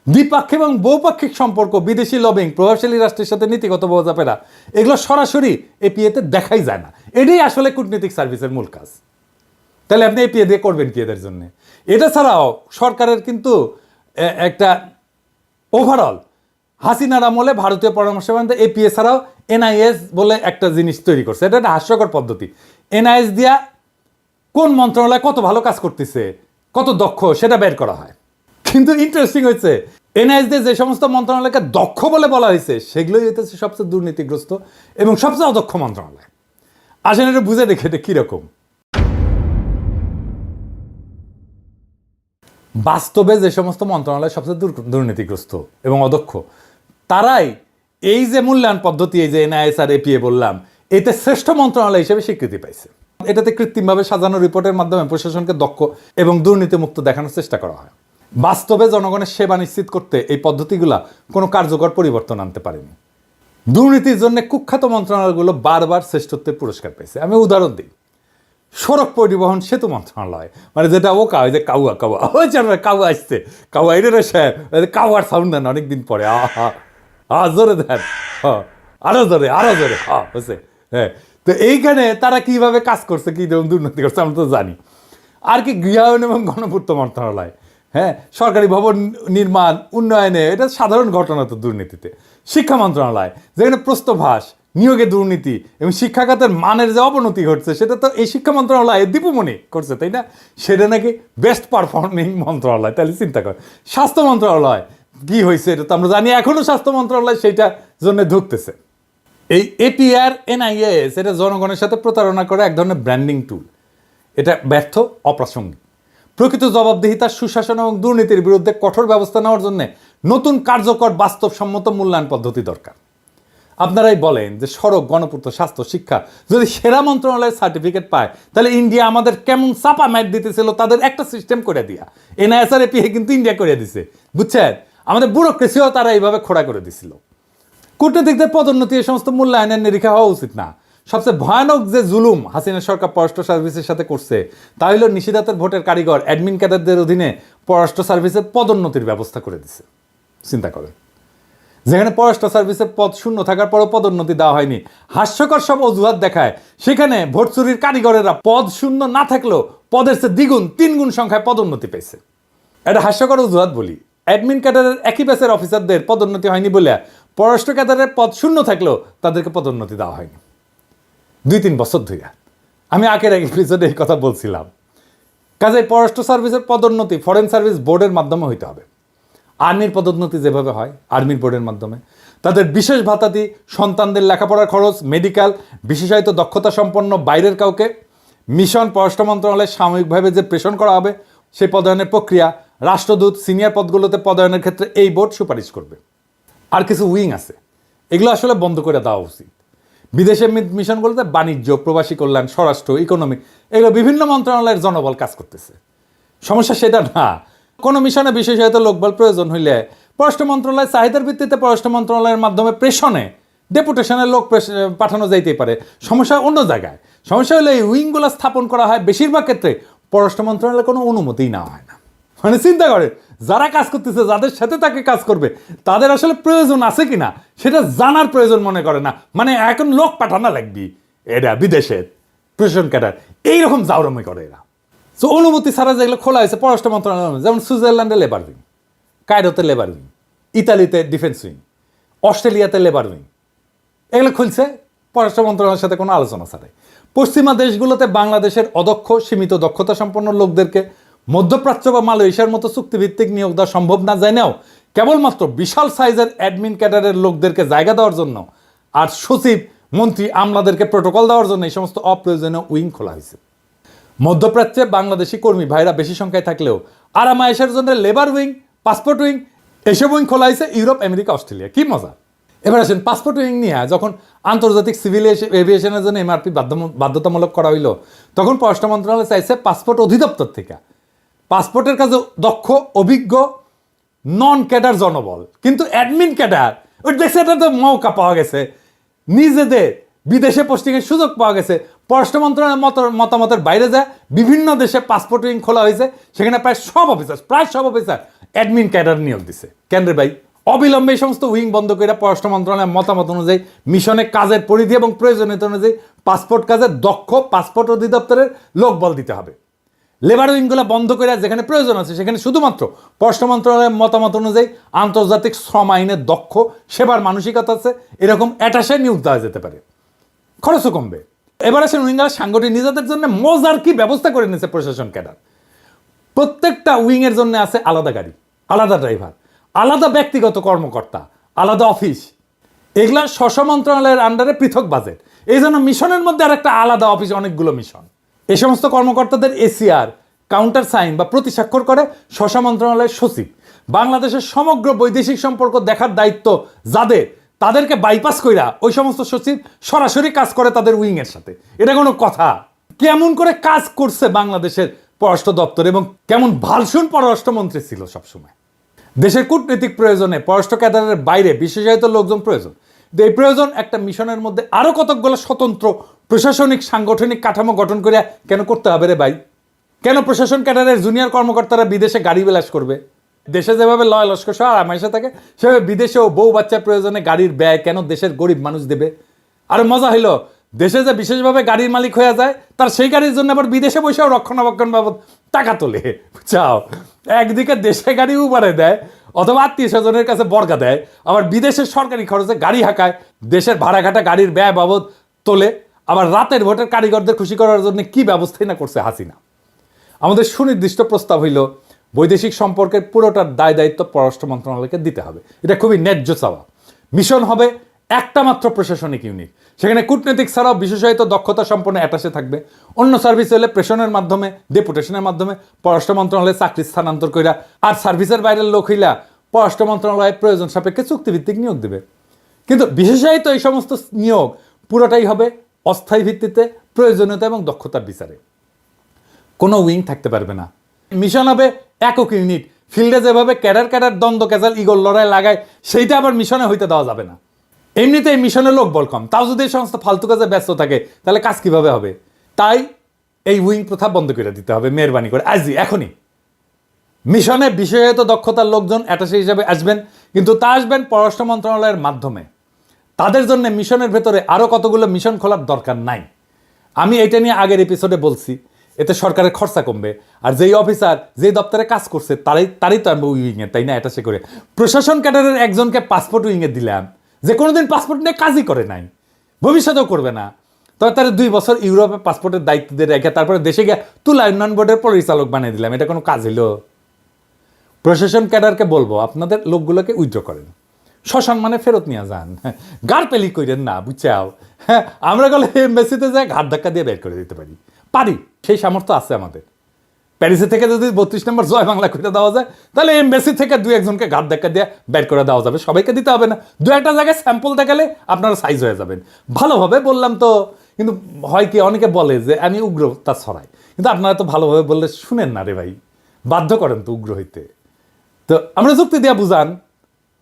দ্বিপাক্ষিক এবং বহুপাক্ষিক সম্পর্ক, বিদেশি লবিং, প্রভাবশালী রাষ্ট্রের সাথে নীতিগত বোঝাপড়া, এগুলো সরাসরি APA-তে দেখাই যায় না। এটাই আসলে কূটনৈতিক সার্ভিসের মূল কাজ। তাহলে আপনি APA দিয়ে করবেন কি এদের জন্য? এটা ছাড়াও সরকারের কিন্তু একটা ওভারঅল হাসিনার আমলে ভারতীয় পরামর্শ APA ছাড়াও NIS বলে একটা জিনিস তৈরি করছে। এটা একটা হাস্যকর পদ্ধতি। NIS দিয়া কোন মন্ত্রণালয় কত ভালো কাজ করতেছে, কত দক্ষ, সেটা বের করা হয়। কিন্তু ইন্টারেস্টিং হয়েছে, NIS দিয়ে যে সমস্ত মন্ত্রণালয়কে দক্ষ বলে বলা হয়েছে সেগুলোই হইতেছে সবচেয়ে দুর্নীতিগ্রস্ত এবং সবচেয়ে অদক্ষ মন্ত্রণালয়। আসেন এটা বুঝে দেখে এটা কিরকম। বাস্তবে যে সমস্ত মন্ত্রণালয় সবচেয়ে দুর্নীতিগ্রস্ত এবং অদক্ষ, তারাই এই যে মূল্যায়ন পদ্ধতি, এই যে NIS আর APA বললাম, এতে শ্রেষ্ঠ মন্ত্রণালয় হিসেবে স্বীকৃতি পাইছে। এটাতে কৃত্রিমভাবে সাজানো রিপোর্টের মাধ্যমে প্রশাসনকে দক্ষ এবং দুর্নীতিমুক্ত দেখানোর চেষ্টা করা হয়। বাস্তবে জনগণের সেবা নিশ্চিত করতে এই পদ্ধতিগুলা কোনো কার্যকর পরিবর্তন আনতে পারেনি। দুর্নীতির জন্য কুখ্যাত মন্ত্রণালয়গুলো বারবার শ্রেষ্ঠত্বের পুরস্কার পেয়েছে। আমি উদাহরণ দিই, সড়ক পরিবহন সেতু মন্ত্রণালয়, মানে যেটা ওকা, ওই যে কাউয়া কাউয়া, ওই কাউয়া আসছে, কাউয়া এটা কাউয়ার সাউন্ড দেন অনেকদিন পরে, জোরে দেন, আরো জোরে, আরো জোরে, হচ্ছে। হ্যাঁ, তো এইখানে তারা কিভাবে কাজ করছে, কি দুর্নীতি করছে আমরা তো জানি। আর কি গৃহায়ন এবং গণপূর্ত মন্ত্রণালয়, হ্যাঁ, সরকারি ভবন নির্মাণ উন্নয়নে, এটা সাধারণ ঘটনা তো দুর্নীতিতে। শিক্ষা মন্ত্রণালয়, যেখানে প্রস্তভাস, নিয়োগে দুর্নীতি এবং শিক্ষা খাতের মানের যে অবনতি ঘটছে, সেটা তো এই শিক্ষা মন্ত্রণালয় দীপুমণি করছে, তাই না? সেটা নাকি বেস্ট পারফর্মিং মন্ত্রণালয়। তাহলে চিন্তা কর, স্বাস্থ্য মন্ত্রণালয় কি হয়েছে এটা তো আমরা জানি, এখনো স্বাস্থ্য মন্ত্রণালয় সেইটার জন্য ধুকতেছে। এই এপিআর এনআইএস এটা জনগণের সাথে প্রতারণা করে এক ধরনের ব্র্যান্ডিং টুল। এটা ব্যর্থ, অপ্রাসঙ্গিক। প্রকৃত জবাবদিহিতা, সুশাসন এবং দুর্নীতির বিরুদ্ধে কঠোর ব্যবস্থা নেওয়ার জন্য নতুন কার্যকর বাস্তবসম্মত মূল্যায়ন পদ্ধতি দরকার। আপনারাই বলেন যে সড়ক, গণপূর্ত, স্বাস্থ্য, শিক্ষা যদি সেরা মন্ত্রণালয়ের সার্টিফিকেট পায়, তাহলে ইন্ডিয়া আমাদের কেমন চাপা ম্যাট দিতেছিল তাদের একটা সিস্টেম করে দিয়া। এনআইএসআর এপিএ কিন্তু ইন্ডিয়া করে দিছে, বুঝছেন? আমাদের ব্যুরোক্রেসিও তারা এইভাবে খোড়া করে দিছিল। কূটনীতিকদের পদোন্নতি এই সমস্ত মূল্যায়নের নিরীক্ষা হওয়া উচিত না। সবচেয়ে ভয়ানক যে জুলুম হাসিনা সরকার পররাষ্ট্র সার্ভিসের সাথে করছে, তা হলো নিষেধাজ্ঞার ভোটের কারিগর অ্যাডমিন ক্যাডারদের অধীনে পররাষ্ট্র সার্ভিসের পদোন্নতির ব্যবস্থা করে দিছে। চিন্তা করেন, যেখানে পররাষ্ট্র সার্ভিসের পদ শূন্য থাকার পরও পদোন্নতি দেওয়া হয়নি, হাস্যকর সব অজুহাত দেখায়, সেখানে ভোট চুরির কারিগরেরা পদ শূন্য না থাকলেও পদের চেয়ে দ্বিগুণ, 3 গুণ সংখ্যায় পদোন্নতি পেয়েছে। এটা হাস্যকর অজুহাত বলি। অ্যাডমিন ক্যাডারের একই ব্যাচের অফিসারদের পদোন্নতি হয়নি বলে পররাষ্ট্র ক্যাডারের পদ শূন্য থাকলেও তাদেরকে পদোন্নতি দেওয়া হয়নি 2-3 বছর ধরে। আমি আগের এক এপিসোডে এই কথা বলছিলাম। কাজেই পররাষ্ট্র সার্ভিসের পদোন্নতি ফরেন সার্ভিস বোর্ডের মাধ্যমে হইতে হবে। আর্মির পদোন্নতি যেভাবে হয় আর্মির বোর্ডের মাধ্যমে, তাদের বিশেষ ভাতাদি, সন্তানদের লেখাপড়ার খরচ, মেডিকেল, বিশেষায়িত দক্ষতা সম্পন্ন বাইরের কাউকে মিশন পররাষ্ট্র মন্ত্রণালয়ে সাময়িকভাবে যে প্রেষণ করা হবে, সেই পদায়নের প্রক্রিয়া, রাষ্ট্রদূত, সিনিয়র পদগুলোতে পদায়নের ক্ষেত্রে এই বোর্ড সুপারিশ করবে। আর কিছু উইং আছে, এগুলো আসলে বন্ধ করে দেওয়া উচিত। বিদেশে মিশনগুলোতে বাণিজ্য, প্রবাসী কল্যাণ, স্বরাষ্ট্র, ইকোনমিক, এগুলো বিভিন্ন মন্ত্রণালয়ের জনবল কাজ করতেছে। সমস্যা সেটা না। কোনো মিশনে বিশেষায়িত লোকবল প্রয়োজন হইলে পররাষ্ট্র মন্ত্রণালয় চাহিদার ভিত্তিতে পররাষ্ট্র মন্ত্রণালয়ের মাধ্যমে প্রেষণে ডেপুটেশনের লোক পাঠানো যাইতেই পারে। সমস্যা অন্য জায়গায়। সমস্যা হলে এই উইংগুলো স্থাপন করা হয় বেশিরভাগ ক্ষেত্রে পররাষ্ট্র মন্ত্রণালয়ের কোনো অনুমতিই নেওয়া হয় না। মানে চিন্তা করে, যারা কাজ করতেছে, যাদের সাথে তাকে কাজ করবে, তাদের আসলে প্রয়োজন আছে কিনা সেটা জানার প্রয়োজন মনে করে না। মানে এখন লোক পাঠানো লাগবি, এরা বিদেশের প্রশাসন ক্যাডার এইরকম জাউরমি করে এরা। তো অনুমতি ছাড়া যেগুলো খোলা হয়েছে পররাষ্ট্র মন্ত্রণালয়, যেমন সুইজারল্যান্ডে লেবার উইং, কায়রোতে লেবার উইং, ইতালিতে ডিফেন্স উইং, অস্ট্রেলিয়াতে লেবার উইং, এগুলো খুলছে পররাষ্ট্র মন্ত্রণালয়ের সাথে কোনো আলোচনা ছাড়াই। পশ্চিমা দেশগুলোতে বাংলাদেশের অদক্ষ, সীমিত দক্ষতা সম্পন্ন লোকদেরকে মধ্যপ্রাচ্য বা মালয়েশিয়ার মতো চুক্তিভিত্তিক নিয়োগ দেওয়া সম্ভব না জানেও কেবলমাত্র বিশাল সাইজের অ্যাডমিন ক্যাডারের লোকদেরকে জায়গা দেওয়ার জন্য আর সচিব, মন্ত্রী, আমলাদেরকে প্রোটোকল দেওয়ার জন্য এই সমস্ত অপ্রয়োজনীয় উইং খোলা হয়েছে। মধ্যপ্রাচ্যে বাংলাদেশি কর্মী ভাইরা বেশি সংখ্যায় থাকলেও আরামায়েশের জন্য লেবার উইং, পাসপোর্ট উইং, এসব উইং খোলা হয়েছে ইউরোপ, আমেরিকা, অস্ট্রেলিয়া। কি মজা! এবার আসেন পাসপোর্ট উইং নিয়ে। যখন আন্তর্জাতিক সিভিল এভিয়েশনের জন্য এমআরপি বাধ্যতামূলক করা হইল, তখন পররাষ্ট্র মন্ত্রণালয় চাইছে পাসপোর্ট অধিদপ্তর থেকে পাসপোর্টের কাজে দক্ষ, অভিজ্ঞ, নন ক্যাডার জনবল। কিন্তু অ্যাডমিন ক্যাডার ওই দেখছে, এটা তো মৌকা পাওয়া গেছে, নিজেদের বিদেশে পোস্টিংয়ের সুযোগ পাওয়া গেছে। পররাষ্ট্র মন্ত্রণালয়ের মতামতের বাইরে যায় বিভিন্ন দেশে পাসপোর্ট উইং খোলা হয়েছে, সেখানে প্রায় সব অফিসার অ্যাডমিন ক্যাডার নিয়োগ দিছে। কেন রে ভাই? অবিলম্বে এই সমস্ত উইং বন্ধ করে পররাষ্ট্র মন্ত্রণালয়ের মতামত অনুযায়ী মিশনে কাজের পরিধি এবং প্রয়োজনীয়তা অনুযায়ী পাসপোর্ট কাজে দক্ষ পাসপোর্ট অধিদপ্তরের লোকবল দিতে হবে। লেবার উইংগুলো বন্ধ করে যেখানে প্রয়োজন আছে সেখানে শুধুমাত্র পররাষ্ট্র মন্ত্রণালয়ের মতামত অনুযায়ী আন্তর্জাতিক শ্রম আইনের দক্ষ, সেবার মানসিকতা আছে এরকম অ্যাটাশে নিয়োগ দেওয়া যেতে পারে, খরচও কমবে। এবার আসেন উইঙ্গার সাংগঠনিক নিজেদের জন্য মজার কি ব্যবস্থা করে নিয়েছে প্রশাসন ক্যাডার। প্রত্যেকটা উইংয়ের জন্য আছে আলাদা গাড়ি, আলাদা ড্রাইভার, আলাদা ব্যক্তিগত কর্মকর্তা, আলাদা অফিস। এগুলা স্ব মন্ত্রণালয়ের আন্ডারে পৃথক বাজেট। এই জন্য মিশনের মধ্যে আর একটা আলাদা অফিস, অনেকগুলো মিশন। এই সমস্ত কর্মকর্তাদের এসিআর, কাউন্টার সাইন বা প্রতি স্বাক্ষর করে স্ব মন্ত্রণালয়ের সচিব। বাংলাদেশের সমগ্র বৈদেশিক সম্পর্ক দেখার দায়িত্ব যাদের, তাদেরকে বাইপাস কইরা ওই সমস্ত সচিব সরাসরি কাজ করে তাদের উইংয়ের সাথে। এটা কোনো কথা? কেমন করে কাজ করছে বাংলাদেশের পররাষ্ট্র দপ্তর এবং কেমন ভালসুন পররাষ্ট্রমন্ত্রী ছিল সবসময়। দেশের কূটনৈতিক প্রয়োজনে পররাষ্ট্র ক্যাডারের বাইরে বিশেষায়িত লোকজন প্রয়োজন। এই প্রয়োজন একটা মিশনের মধ্যে আরও কতকগুলো স্বতন্ত্র প্রশাসনিক সাংগঠনিক কাঠামো গঠন করে কেন করতে হবে রে ভাই? কেন প্রশাসন ক্যাডারের জুনিয়র কর্মকর্তারা বিদেশে গাড়ি বিলাস করবে? দেশে যেভাবে লয় লস্কর সহ আরামাইশে থাকে, সেভাবে বিদেশেও বউ বাচ্চার প্রয়োজনে গাড়ির ব্যয় কেন দেশের গরিব মানুষ দেবে? আর মজা হইল দেশে যে বিশেষভাবে গাড়ির মালিক হয়ে যায়, তার সেই গাড়ির জন্য আবার বিদেশে বসেও রক্ষণাবেক্ষণ বাবদ টাকা তোলে, বুঝছাও। একদিকে দেশে গাড়ি উবারে দেয় অথবা আত্মীয় স্বজনের কাছে বর্গা দেয়, আবার বিদেশের সরকারি খরচে গাড়ি হাঁকায়, দেশের ভাড়াঘাটা গাড়ির ব্যয় বাবদ তোলে, আবার রাতের ভোটের কারিগরদের খুশি করার জন্য কি ব্যবস্থাই না করছে হাসিনা। আমাদের সুনির্দিষ্ট প্রস্তাব হইল বৈদেশিক সম্পর্কের পুরোটার দায় দায়িত্ব পররাষ্ট্র মন্ত্রণালয়কে দিতে হবে। এটা খুবই ন্যায্য চাওয়া। মিশন হবে একটা মাত্র প্রশাসনিক ইউনিট, সেখানে কূটনৈতিক ছাড়াও বিশেষায়িত দক্ষতা সম্পন্ন অ্যাটাশে থাকবে। অন্য সার্ভিস হলে প্রেশনের মাধ্যমে, ডেপুটেশনের মাধ্যমে পররাষ্ট্র মন্ত্রণালয়ে চাকরি স্থানান্তর কইরা, আর সার্ভিসের বাইরের লোক হইলা পররাষ্ট্র মন্ত্রণালয়ে প্রয়োজন সাপেক্ষে চুক্তিভিত্তিক নিয়োগ দেবে। কিন্তু বিশেষায়িত এই সমস্ত নিয়োগ পুরোটাই হবে অস্থায়ী ভিত্তিতে, প্রয়োজনীয়তা এবং দক্ষতার বিচারে। কোনো উইং থাকতে পারবে না। মিশন হবে একক ইউনিট। ফিল্ডে যেভাবে ক্যাডার দ্বন্দ্ব ক্যাজাল ইগল লড়াই লাগায়, সেইটা আবার মিশনে হইতে দেওয়া যাবে না। এমনিতেই মিশনের লোক বল কম, তাও যদি এই সমস্ত ফালতু কাজে ব্যস্ত থাকে তাহলে কাজ কিভাবে হবে? তাই এই উইং প্রথা বন্ধ করে দিতে হবে মেহরবানি করে, আজই এখনই। মিশনে বিশেষায়িত দক্ষতার লোকজন অ্যাটাশে হিসাবে আসবেন, কিন্তু তা আসবেন পররাষ্ট্র মন্ত্রণালয়ের মাধ্যমে। তাদের জন্য মিশনের ভেতরে আরও কতগুলো মিশন খোলার দরকার নাই। আমি এটা নিয়ে আগের এপিসোডে বলছি, এতে সরকারের খরচা কমবে, আর যেই অফিসার যেই দপ্তরে কাজ করছে তারই তো আনবো উইংয়ে, তাই না? অ্যাটাশে করে প্রশাসন ক্যাডারের একজনকে পাসপোর্ট উইংয়ে দিলাম, যে কোনোদিন পাসপোর্ট নিয়ে কাজই করে নাই, ভবিষ্যতেও করবে না, তবে তারা 2 বছর ইউরোপে পাসপোর্টের দায়িত্ব দিয়ে রেখে তারপরে দেশে গিয়ে তুলা উন্নয়ন বোর্ডের পরিচালক বানিয়ে দিলাম। এটা কোনো কাজ হইল? প্রশাসন ক্যাডারকে বলবো আপনাদের লোকগুলোকে উইথড্র করেন, সসম্মানে ফেরত নিয়ে যান, গার পেলি করেন না, বুঝছাও। হ্যাঁ, আমরা গেলে এমবেসিতে যাই ঘাট ধাক্কা দিয়ে বের করে দিতে পারি, সেই সামর্থ্য আছে আমাদের। প্যারিসে থেকে যদি 32 নম্বর জয় বাংলা করে দেওয়া যায়, তাহলে এমবেসি থেকে 2-1জনকে ঘাট ধাক্কা দিয়ে বের করে দেওয়া যাবে। সবাইকে দিতে হবে না, 2-1টা জায়গায় স্যাম্পল দেখালে আপনারা সাইজ হয়ে যাবেন। ভালোভাবে বললাম তো, কিন্তু হয় কি, অনেকে বলে যে আমি উগ্রতা ছড়াই, কিন্তু আপনারা তো ভালোভাবে বললে শুনেন না রে ভাই, বাধ্য করেন তো উগ্র হইতে। তো আমরা যুক্তি দিয়ে বুঝান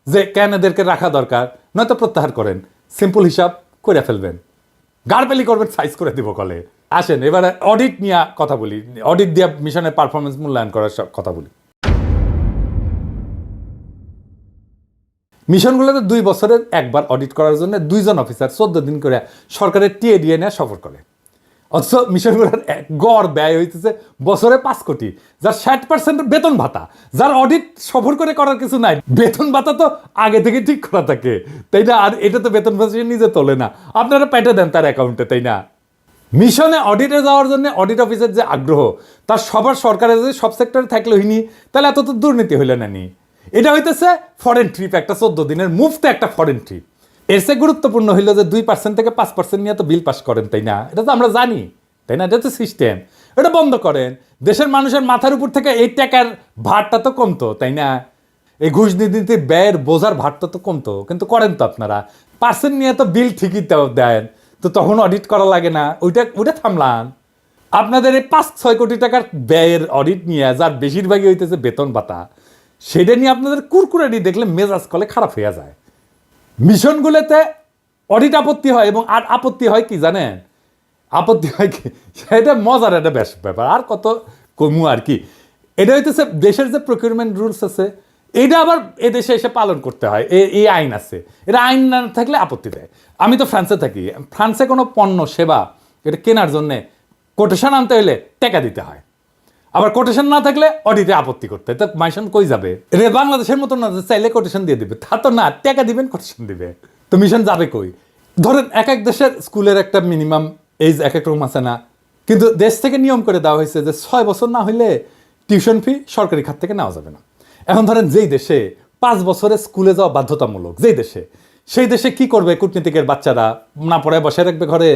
যে কেন এদেরকে রাখা দরকার, নয়তো প্রত্যাহার করেন, সিম্পল হিসাব করে ফেলবেন। গাড়পেলি করবেন, সাইজ করে দিব কলে। আসেন এবারে অডিট নিয়ে কথা বলি, অডিট দিয়ে মিশনের পারফরমেন্স মূল্যায়ন করার কথা বলি। মিশনগুলোতে 2 বছরের একবার অডিট করার জন্য 2জন অফিসার 14 দিন করে সরকারের টিএডিএ নিয়ে সফর করে। অথচ মিশনগুলোর গড় ব্যয় হইতেছে বছরে 5 কোটি, যার 60% বেতন ভাতা, যার অডিট সফর করে করার কিছু নাই। বেতন ভাতা তো আগে থেকে ঠিক করা থাকে, তাই না? আর এটা তো বেতন ভাতা নিজে তোলে না, আপনারা পেটে দেন তার অ্যাকাউন্টে, তাই না? মিশনে অডিটে যাওয়ার জন্য অডিট অফিসের যে আগ্রহ, তার সবার সরকারের যদি সব সেক্টরে থাকলে হইনি, তাহলে এত তো দুর্নীতি হইলে না নি। এটা হইতেছে ফরেন ট্রিপ, একটা 14 দিনের মুফতে একটা ফরেন ট্রিপ। এর চেয়ে গুরুত্বপূর্ণ হইল যে 2% থেকে 5% নিয়ে তো বিল পাস করেন, তাই না? এটা তো আমরা জানি, তাই না? এটা তো সিস্টেম, এটা বন্ধ করেন। দেশের মানুষের মাথার উপর থেকে এই টাকার ভারটা তো কমতো, তাই না? এই ঘুষ নীতিতে ব্যয়ের বোঝার ভারটা তো কমতো, কিন্তু করেন তো আপনারা। পার্সেন্ট নিয়ে তো বিল ঠিকই দেন, তো তখন অডিট করা লাগে না, ওইটা থামলাম। আপনাদের এই 5-6 কোটি টাকার ব্যয়ের অডিট নিয়ে, যার বেশিরভাগই হইতেছে বেতন ভাতা, সেটা নিয়ে আপনাদের কুরকুরানি দেখলে মেজাজ কলে খারাপ হয়ে যায়। মিশনগুলোতে অডিট আপত্তি হয়, এবং আর আপত্তি হয় কি জানেন? আপত্তি হয় কি, সেটা মজার একটা ব্যাপার, আর কত কমু আর কি। এটা হইতেছে দেশের যে প্রকিউরমেন্ট রুলস আছে, এটা আবার এদেশে এসে পালন করতে হয়, এই আইন আছে। এটা আইন না থাকলে আপত্তি দেয়। আমি তো ফ্রান্সে থাকি, ফ্রান্সে কোনো পণ্য সেবা এটা কেনার জন্যে কোটেশন আনতে হলে টাকা দিতে হয়, আবার কোটেশন না থাকলে অডিটে আপত্তি করতে হয়। তো মাইশন কই যাবে? এটা বাংলাদেশের মতো না চাইলে কোটেশন দিয়ে দিবে, তা তো না, টাকা দিবেন কোটেশন দিবে, তো মিশন যাবে কই? ধরেন এক এক দেশের স্কুলের একটা মিনিমাম এইজ এক এক রকম আছে না, কিন্তু দেশ থেকে নিয়ম করে দেওয়া হয়েছে যে 6 বছর না হইলে টিউশন ফি সরকারি খাত থেকে নেওয়া যাবে না। এখন ধরেন যেই দেশে 5 বছরে স্কুলে যাওয়া বাধ্যতামূলক, যেই দেশে, সেই দেশে কি করবে কূটনীতিকের বাচ্চারা? না পড়ায় বসে রাখবে ঘরে?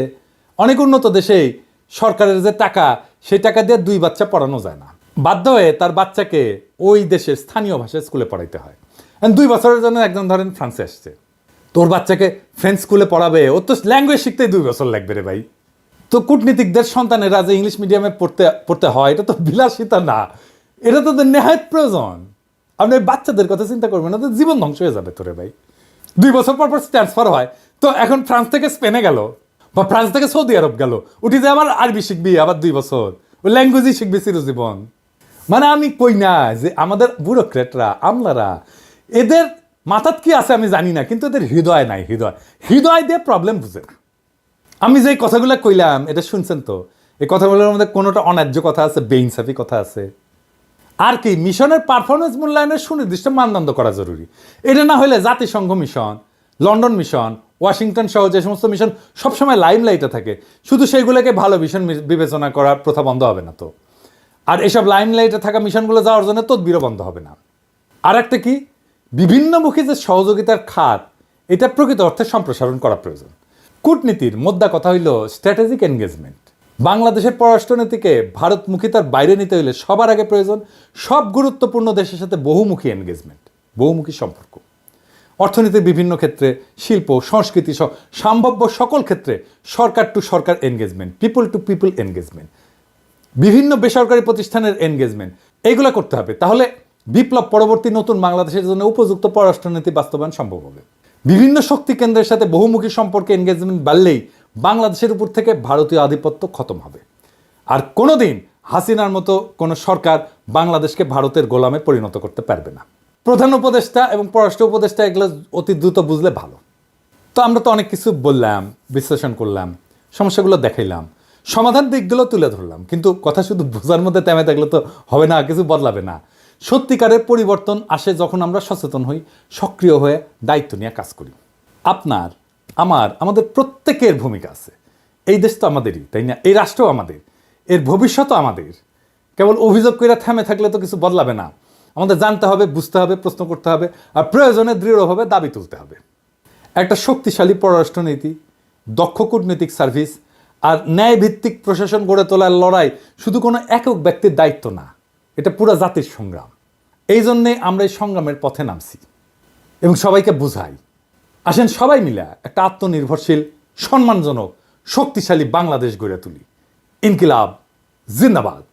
অনেক উন্নত দেশেই সরকারের যে টাকা, সেই টাকা দিয়ে 2 বাচ্চা পড়ানো যায় না, বাধ্য হয়ে তার বাচ্চাকে ওই দেশের স্থানীয় ভাষায় স্কুলে পড়াইতে হয়। 2 বছরের জন্য একজন ধরেন ফ্রান্সে আসছে, তোর বাচ্চাকে ফ্রেঞ্চ স্কুলে পড়াবে, ওর তো ল্যাঙ্গুয়েজ শিখতেই 2 বছর লাগবে রে ভাই। তো কূটনীতিকদের সন্তানেরা যে ইংলিশ মিডিয়ামে পড়তে হয়, এটা তো বিলাসিতা না, এটা তো নেহায়েত প্রয়োজন। আপনি বাচ্চাদের কথা চিন্তা করবেন না, তো জীবন ধ্বংস হয়ে যাবে তোরে ভাই। 2 বছর পর ট্রান্সফার হয়, তো এখন ফ্রান্স থেকে স্পেনে গেল বা ফ্রান্স থেকে সৌদি আরব গেল, উঠি যে আবার আরবি শিখবি, আবার 2 বছর ওই ল্যাঙ্গুয়েজই শিখবি চিরজীবন। মানে আমি কই না যে আমাদের ব্যুরোক্রেটরা, আমলারা, এদের মাথাত কি আছে আমি জানি না, কিন্তু এদের হৃদয় নাই। হৃদয় দিয়ে প্রবলেম বুঝে না। আমি যে কথাগুলো কইলাম এটা শুনছেন তো? এই কথাগুলোর মধ্যে কোনোটা অন্যায্য কথা আছে, বেইনসাফি কথা আছে? আর কি মিশনের পারফরমেন্স মূল্যায়নের সুনির্দিষ্ট মানদণ্ড করা জরুরি। এটা না হলে জাতিসংঘ মিশন, লন্ডন মিশন, ওয়াশিংটন সহ যে সমস্ত মিশন সবসময় লাইমলাইটে থাকে, শুধু সেইগুলোকে ভালো মিশন বিবেচনা করার প্রথা বন্ধ হবে না তো। আর এসব লাইমলাইটে থাকা মিশনগুলো যাওয়ার জন্য তদবিরও বন্ধ হবে না। আর একটা কি, বিভিন্নমুখী যে সহযোগিতার খাত, এটা প্রকৃত অর্থে সম্প্রসারণ করা প্রয়োজন। কূটনীতির মোদ্দা কথা হইল স্ট্র্যাটেজিক এনগেজমেন্ট। বাংলাদেশের পররাষ্ট্রনীতিকে ভারতমুখিতার বাইরে নিতে হইলে সবার আগে প্রয়োজন সব গুরুত্বপূর্ণ দেশের সাথে বহুমুখী এনগেজমেন্ট, বহুমুখী সম্পর্ক। অর্থনীতির বিভিন্ন ক্ষেত্রে, শিল্প, সংস্কৃতি সহ সম্ভাব্য সকল ক্ষেত্রে সরকার টু সরকার engagement, people to people engagement, বিভিন্ন বেসরকারি প্রতিষ্ঠানের এনগেজমেন্ট, এইগুলো করতে হবে। তাহলে বিপ্লব পরবর্তী নতুন বাংলাদেশের জন্য উপযুক্ত পররাষ্ট্রনীতি বাস্তবায়ন সম্ভব হবে। বিভিন্ন শক্তি কেন্দ্রের সাথে বহুমুখী সম্পর্কে এনগেজমেন্ট বাড়লেই বাংলাদেশের উপর থেকে ভারতীয় আধিপত্য খতম হবে। আর কোনোদিন হাসিনার মতো কোনো সরকার বাংলাদেশকে ভারতের গোলামে পরিণত করতে পারবে না। প্রধান উপদেষ্টা এবং পররাষ্ট্র উপদেষ্টা এগুলো অতি দ্রুত বুঝলে ভালো। তো আমরা তো অনেক কিছু বললাম, বিশ্লেষণ করলাম, সমস্যাগুলো দেখাইলাম, সমাধান দিকগুলো তুলে ধরলাম, কিন্তু কথা শুধু বোঝার মধ্যে থেমে থাকলে তো হবে না, কিছু বদলাবে না। সত্যিকারের পরিবর্তন আসে যখন আমরা সচেতন হই, সক্রিয় হয়ে দায়িত্ব নিয়ে কাজ করি। আপনার, আমাদের প্রত্যেকের ভূমিকা আছে। এই দেশ তো আমাদেরই, তাই না? এই রাষ্ট্রও আমাদের, এর ভবিষ্যৎও আমাদের। কেবল অভিযোগ করে থেমে থাকলে তো কিছু বদলাবে না। আমাদের জানতে হবে, বুঝতে হবে, প্রশ্ন করতে হবে, আর প্রয়োজনে দৃঢ়ভাবে দাবি তুলতে হবে। একটা শক্তিশালী পররাষ্ট্রনীতি, দক্ষ কূটনৈতিক সার্ভিস আর ন্যায়ভিত্তিক প্রশাসন গড়ে তোলার লড়াই শুধু কোনো একক ব্যক্তির দায়িত্ব না, এটা পুরো জাতির সংগ্রাম। এই জন্যে আমরা এই সংগ্রামের পথে নামছি এবং সবাইকে বুঝাই। আসেন সবাই মিলে একটা আত্মনির্ভরশীল, সম্মানজনক, শক্তিশালী বাংলাদেশ গড়ে তুলি। ইনকিলাব জিন্দাবাদ।